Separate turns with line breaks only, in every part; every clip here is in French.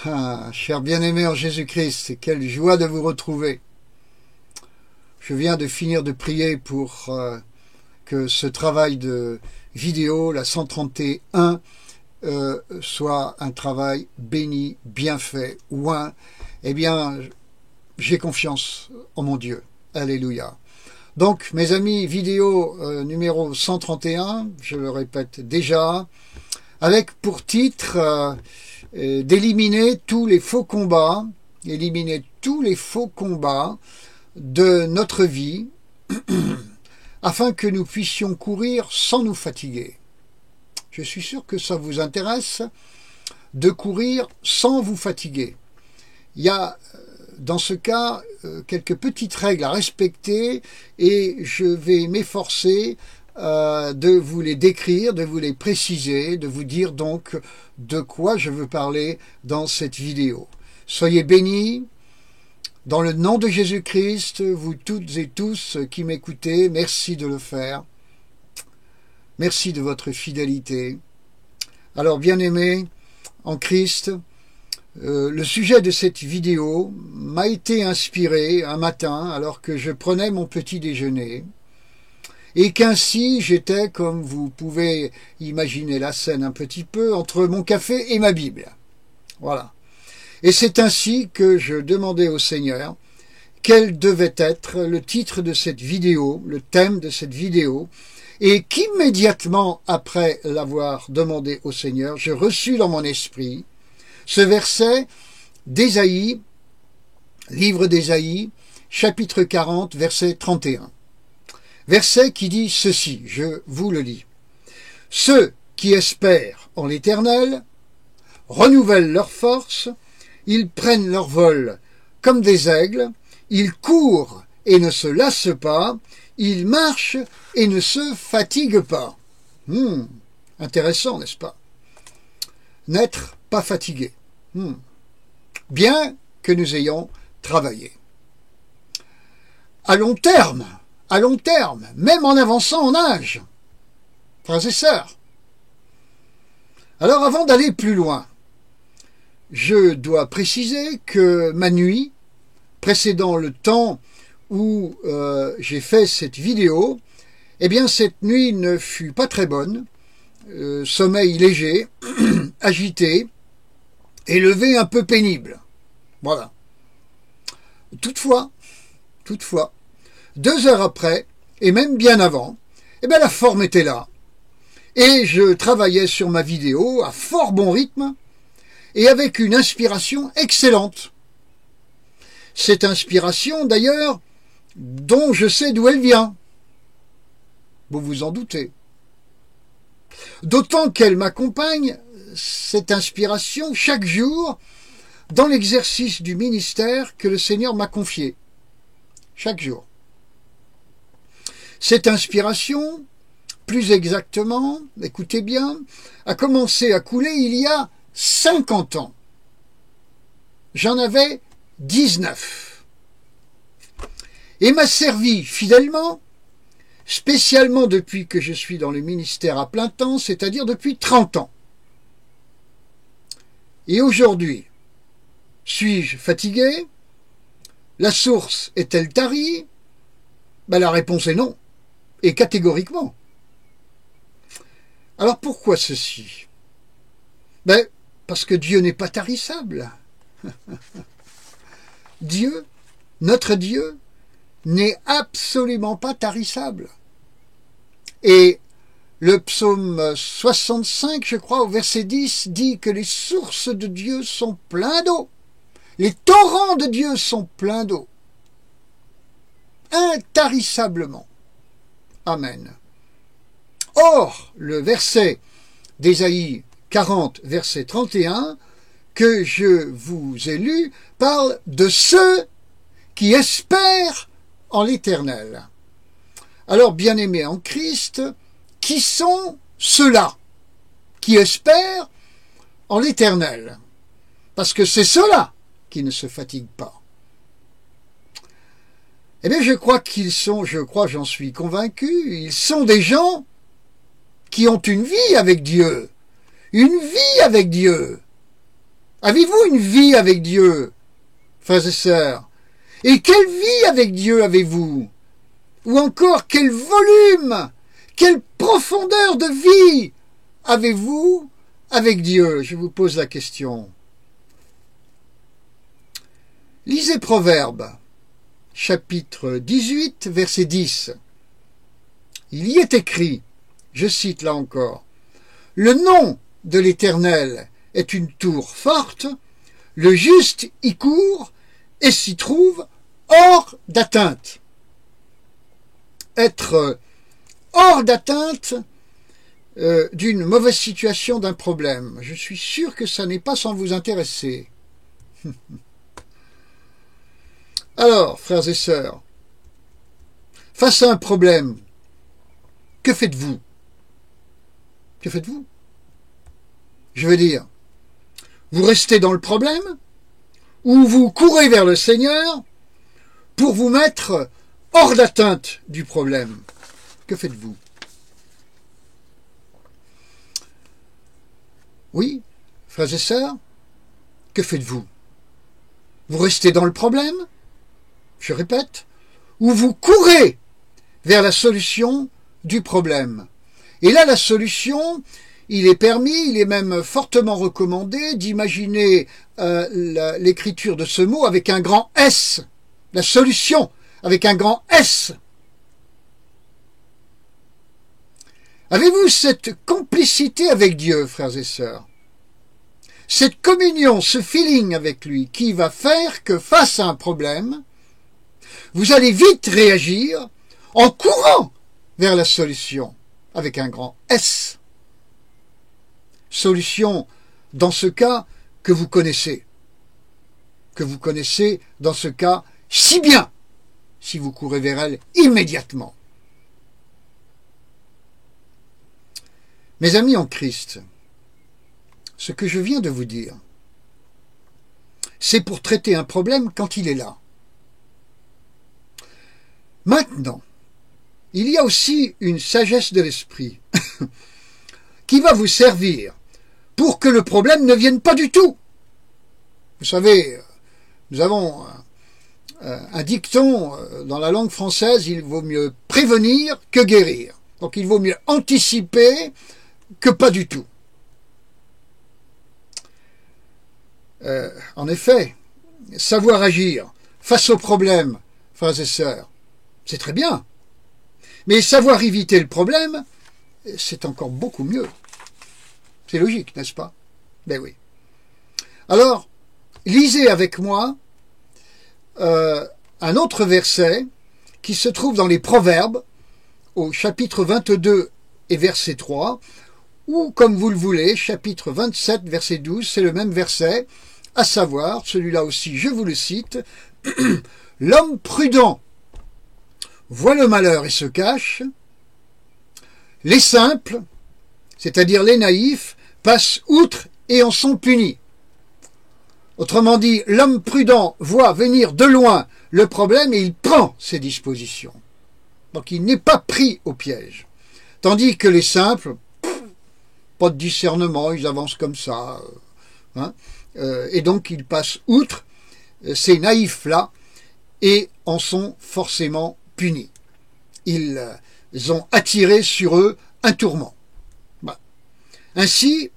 Ah, chers bien-aimés en Jésus-Christ, quelle joie de vous retrouver. Je viens de finir de prier pour que ce travail de vidéo, la 131, soit un travail béni, bien fait, ouin. Eh bien, j'ai confiance en mon Dieu. Alléluia. Donc, mes amis, vidéo numéro 131, je le répète déjà, avec pour titre d'éliminer tous les faux combats, de notre vie, afin que nous puissions courir sans nous fatiguer. Je suis sûr que ça vous intéresse de courir sans vous fatiguer. Il y a dans ce cas quelques petites règles à respecter et je vais m'efforcer de vous les décrire, de vous les préciser, de vous dire donc de quoi je veux parler dans cette vidéo. Soyez bénis dans le nom de Jésus-Christ, vous toutes et tous qui m'écoutez, merci de le faire. Merci de votre fidélité. Alors, bien-aimés en Christ, le sujet de cette vidéo m'a été inspiré un matin alors que je prenais mon petit déjeuner et qu'ainsi j'étais, comme vous pouvez imaginer la scène un petit peu, entre mon café et ma Bible. Voilà. Et c'est ainsi que je demandais au Seigneur quel devait être le titre de cette vidéo, le thème de cette vidéo, et qu'immédiatement après l'avoir demandé au Seigneur, je reçus dans mon esprit ce verset d'Ésaïe, livre d'Ésaïe, chapitre 40, verset 31. Verset qui dit ceci, je vous le lis. « Ceux qui espèrent en l'Éternel renouvellent leur force, ils prennent leur vol comme des aigles, ils courent et ne se lassent pas, ils marchent et ne se fatiguent pas. » Intéressant, n'est-ce pas? N'être pas fatigué. Bien que nous ayons travaillé. À long terme, même en avançant en âge, frères et sœurs. Alors avant d'aller plus loin, je dois préciser que ma nuit, précédant le temps où j'ai fait cette vidéo, eh bien cette nuit ne fut pas très bonne, sommeil léger, agité, et lever un peu pénible. Voilà. Toutefois, 2 heures après, et même bien avant, eh bien la forme était là. Et je travaillais sur ma vidéo à fort bon rythme et avec une inspiration excellente. Cette inspiration, d'ailleurs, dont je sais d'où elle vient. Vous vous en doutez. D'autant qu'elle m'accompagne, cette inspiration, chaque jour, dans l'exercice du ministère que le Seigneur m'a confié. Chaque jour. Cette inspiration, plus exactement, écoutez bien, a commencé à couler il y a 50 ans. J'en avais 19. Et m'a servi fidèlement, spécialement depuis que je suis dans le ministère à plein temps, c'est-à-dire depuis 30 ans. Et aujourd'hui, suis-je fatigué? La source est-elle tarie? La réponse est non, et catégoriquement. Alors pourquoi ceci? Parce que Dieu n'est pas tarissable. Dieu, notre Dieu, n'est absolument pas tarissable. Et le psaume 65, je crois, au verset 10, dit que les sources de Dieu sont pleins d'eau. Les torrents de Dieu sont pleins d'eau. Intarissablement. Amen. Or, le verset d'Ésaïe 40, verset 31, que je vous ai lu, parle de ceux qui espèrent en l'Éternel. Alors, bien-aimés en Christ, qui sont ceux-là qui espèrent en l'Éternel? Parce que c'est ceux-là qui ne se fatiguent pas. Eh bien, j'en suis convaincu, ils sont des gens qui ont une vie avec Dieu. Une vie avec Dieu. Avez-vous une vie avec Dieu, frères et sœurs? Et quelle vie avec Dieu avez-vous? Ou encore, quel volume, quelle profondeur de vie avez-vous avec Dieu? Je vous pose la question. Lisez Proverbes, chapitre 18, verset 10. Il y est écrit, je cite là encore, « Le nom de l'Éternel est une tour forte, le juste y court et s'y trouve hors d'atteinte. » Être hors d'atteinte d'une mauvaise situation, d'un problème. Je suis sûr que ça n'est pas sans vous intéresser. Alors, frères et sœurs, face à un problème, que faites-vous? Que faites-vous? Je veux dire, vous restez dans le problème ou vous courez vers le Seigneur pour vous mettre hors d'atteinte du problème? Que faites-vous? Oui, frères et sœurs, que faites-vous? Vous restez dans le problème, je répète, ou vous courez vers la solution du problème? Et là, la solution, il est permis, il est même fortement recommandé d'imaginer l'écriture de ce mot avec un grand S, la solution avec un grand S. Avez-vous cette complicité avec Dieu, frères et sœurs? Cette communion, ce feeling avec lui qui va faire que face à un problème, vous allez vite réagir en courant vers la solution avec un grand S. Solution, dans ce cas, que vous connaissez. Que vous connaissez, dans ce cas, si bien, si vous courez vers elle immédiatement. Mes amis en Christ, ce que je viens de vous dire, c'est pour traiter un problème quand il est là. Maintenant, il y a aussi une sagesse de l'esprit qui va vous servir pour que le problème ne vienne pas du tout. Vous savez, nous avons un dicton dans la langue française, il vaut mieux prévenir que guérir. Donc il vaut mieux anticiper que pas du tout. En effet, savoir agir face aux problèmes, frères et sœurs, c'est très bien. Mais savoir éviter le problème, c'est encore beaucoup mieux. C'est logique, n'est-ce pas? Ben oui. Alors, lisez avec moi un autre verset qui se trouve dans les Proverbes, au chapitre 22 et verset 3, ou, comme vous le voulez, chapitre 27, verset 12, c'est le même verset, à savoir, celui-là aussi, je vous le cite, « L'homme prudent voit le malheur et se cache. Les simples, c'est-à-dire les naïfs, passent outre et en sont punis. » Autrement dit, l'homme prudent voit venir de loin le problème et il prend ses dispositions. Donc il n'est pas pris au piège. Tandis que les simples, pas de discernement, ils avancent comme ça. Et donc ils passent outre ces naïfs-là et en sont forcément punis. Ils ont attiré sur eux un tourment. Voilà. Ainsi,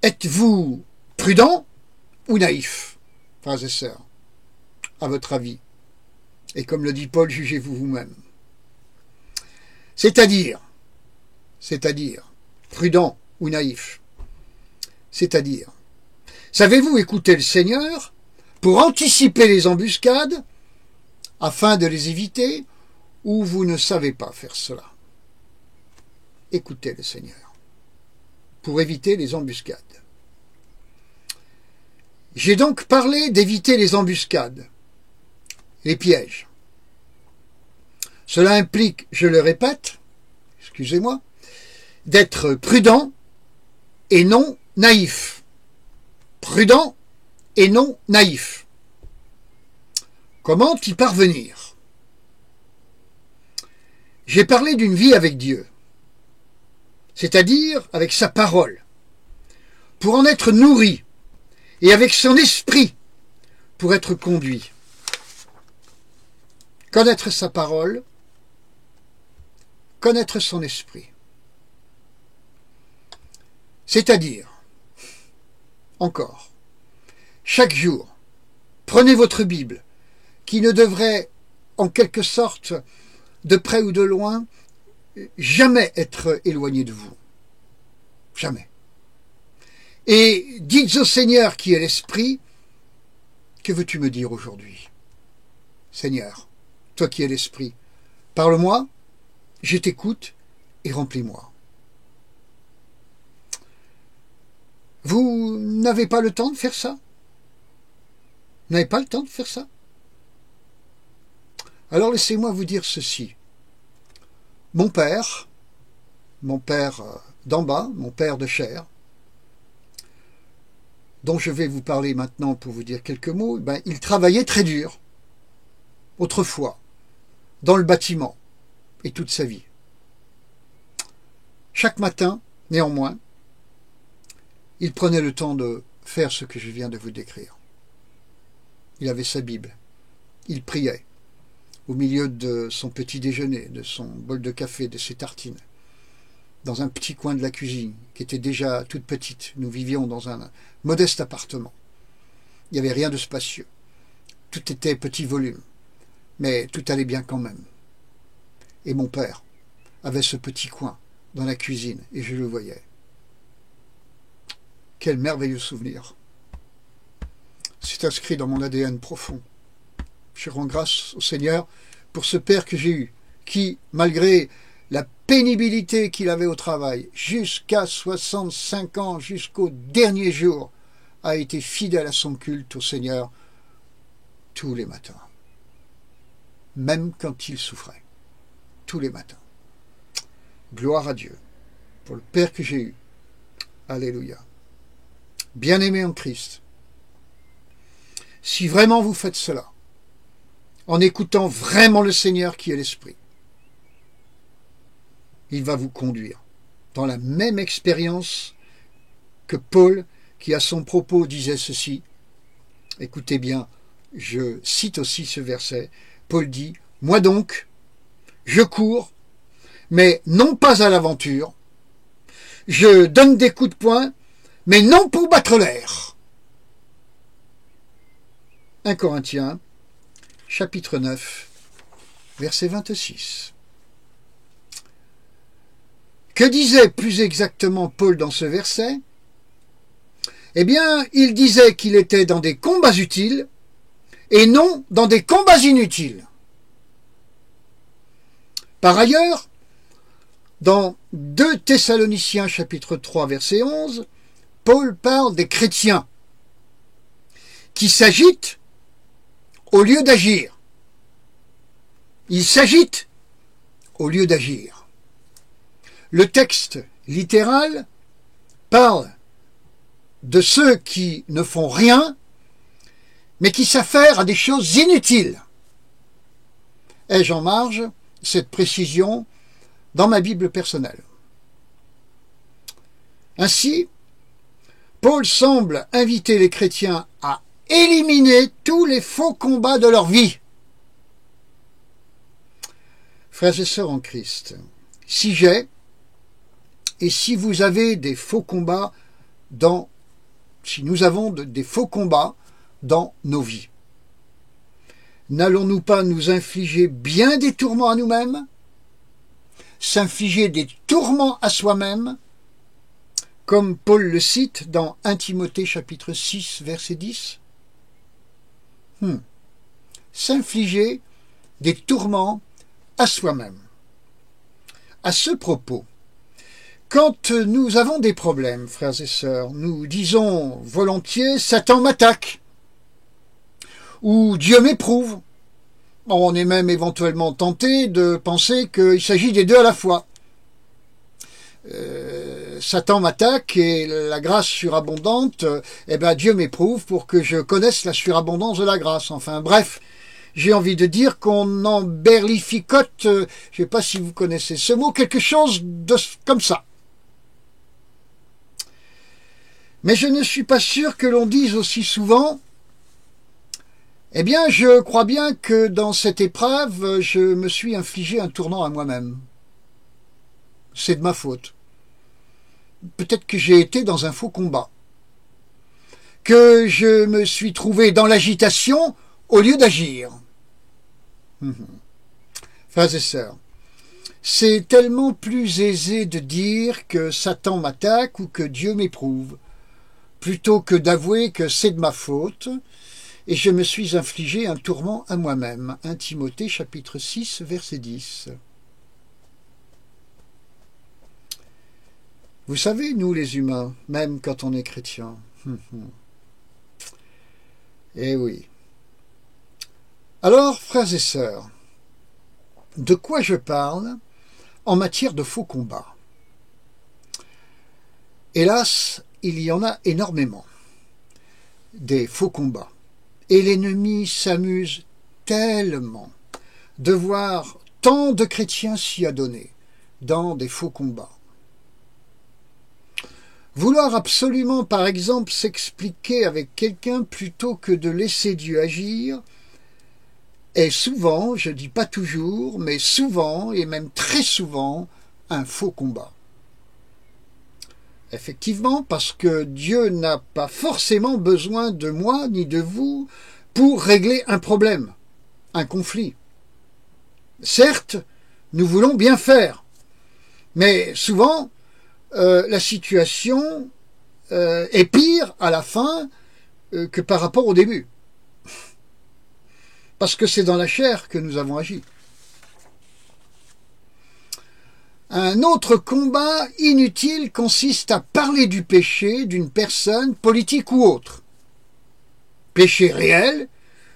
êtes-vous prudent ou naïf, frères et sœurs, à votre avis? Et comme le dit Paul, jugez-vous vous-même. C'est-à-dire, prudent ou naïf, c'est-à-dire, savez-vous écouter le Seigneur pour anticiper les embuscades afin de les éviter, ou vous ne savez pas faire cela? Écoutez le Seigneur pour éviter les embuscades. J'ai donc parlé d'éviter les embuscades, les pièges. Cela implique, je le répète, excusez-moi, d'être prudent et non naïf. Prudent et non naïf. Comment y parvenir? J'ai parlé d'une vie avec Dieu, c'est-à-dire avec sa parole, pour en être nourri et avec son esprit pour être conduit. Connaître sa parole, connaître son esprit. C'est-à-dire, encore, chaque jour, prenez votre Bible, qui ne devrait, en quelque sorte, de près ou de loin, jamais être éloignée de vous. Jamais. Et dites au Seigneur qui est l'Esprit, que veux-tu me dire aujourd'hui? Seigneur, toi qui es l'Esprit, parle-moi, je t'écoute et remplis-moi. Vous n'avez pas le temps de faire ça? Vous n'avez pas le temps de faire ça? Alors laissez-moi vous dire ceci. Mon père d'en bas, mon père de chair, dont je vais vous parler maintenant pour vous dire quelques mots, il travaillait très dur, autrefois, dans le bâtiment, et toute sa vie. Chaque matin, néanmoins, il prenait le temps de faire ce que je viens de vous décrire. Il avait sa Bible, il priait, au milieu de son petit déjeuner, de son bol de café, de ses tartines, dans un petit coin de la cuisine, qui était déjà toute petite. Nous vivions dans un modeste appartement. Il n'y avait rien de spacieux. Tout était petit volume, mais tout allait bien quand même. Et mon père avait ce petit coin dans la cuisine, et je le voyais. Quel merveilleux souvenir. C'est inscrit dans mon ADN profond. Je rends grâce au Seigneur pour ce père que j'ai eu, qui, malgré la pénibilité qu'il avait au travail, jusqu'à 65 ans, jusqu'au dernier jour, a été fidèle à son culte au Seigneur tous les matins. Même quand il souffrait. Tous les matins. Gloire à Dieu pour le père que j'ai eu. Alléluia. Bien-aimé en Christ, si vraiment vous faites cela, en écoutant vraiment le Seigneur qui est l'Esprit, il va vous conduire dans la même expérience que Paul, qui à son propos disait ceci. Écoutez bien, je cite aussi ce verset. Paul dit, « Moi donc, je cours, mais non pas à l'aventure. Je donne des coups de poing, mais non pour battre l'air. » 1 Corinthiens, chapitre 9, verset 26. Que disait plus exactement Paul dans ce verset? Eh bien, il disait qu'il était dans des combats utiles et non dans des combats inutiles. Par ailleurs, dans 2 Thessaloniciens chapitre 3 verset 11, Paul parle des chrétiens qui s'agitent au lieu d'agir. Ils s'agitent au lieu d'agir. Le texte littéral parle de ceux qui ne font rien, mais qui s'affairent à des choses inutiles. Ai-je en marge cette précision dans ma Bible personnelle? Ainsi, Paul semble inviter les chrétiens à éliminer tous les faux combats de leur vie. Frères et sœurs en Christ, si j'ai et si vous avez des faux combats si nous avons des faux combats dans nos vies, n'allons-nous pas nous infliger bien des tourments à nous-mêmes, s'infliger des tourments à soi-même, comme Paul le cite dans 1 Timothée chapitre 6 verset 10? S'infliger des tourments à soi-même. À ce propos, quand nous avons des problèmes, frères et sœurs, nous disons volontiers « Satan m'attaque » ou « Dieu m'éprouve ». On est même éventuellement tenté de penser qu'il s'agit des deux à la fois. Satan m'attaque et la grâce surabondante, Dieu m'éprouve pour que je connaisse la surabondance de la grâce. Enfin bref, j'ai envie de dire qu'on emberlificote, je ne sais pas si vous connaissez ce mot, quelque chose comme ça. Mais je ne suis pas sûr que l'on dise aussi souvent « Eh bien, je crois bien que dans cette épreuve, je me suis infligé un tournant à moi-même. C'est de ma faute. Peut-être que j'ai été dans un faux combat. Que je me suis trouvé dans l'agitation au lieu d'agir. » Frères et sœurs, c'est tellement plus aisé de dire que Satan m'attaque ou que Dieu m'éprouve, plutôt que d'avouer que c'est de ma faute et je me suis infligé un tourment à moi-même. 1 Timothée chapitre 6, verset 10. Vous savez, nous les humains, même quand on est chrétien, eh oui. Alors, frères et sœurs, de quoi je parle en matière de faux combats? Hélas, il y en a énormément, des faux combats. Et l'ennemi s'amuse tellement de voir tant de chrétiens s'y adonner dans des faux combats. Vouloir absolument, par exemple, s'expliquer avec quelqu'un plutôt que de laisser Dieu agir est souvent, je dis pas toujours, mais souvent, et même très souvent, un faux combat. Effectivement, parce que Dieu n'a pas forcément besoin de moi ni de vous pour régler un problème, un conflit. Certes, nous voulons bien faire, mais souvent, la situation est pire à la fin que par rapport au début. Parce que c'est dans la chair que nous avons agi. Un autre combat inutile consiste à parler du péché d'une personne, politique ou autre. Péché réel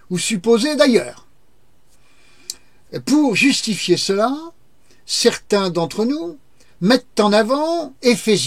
ou supposé d'ailleurs. Pour justifier cela, certains d'entre nous mettent en avant Éphésiens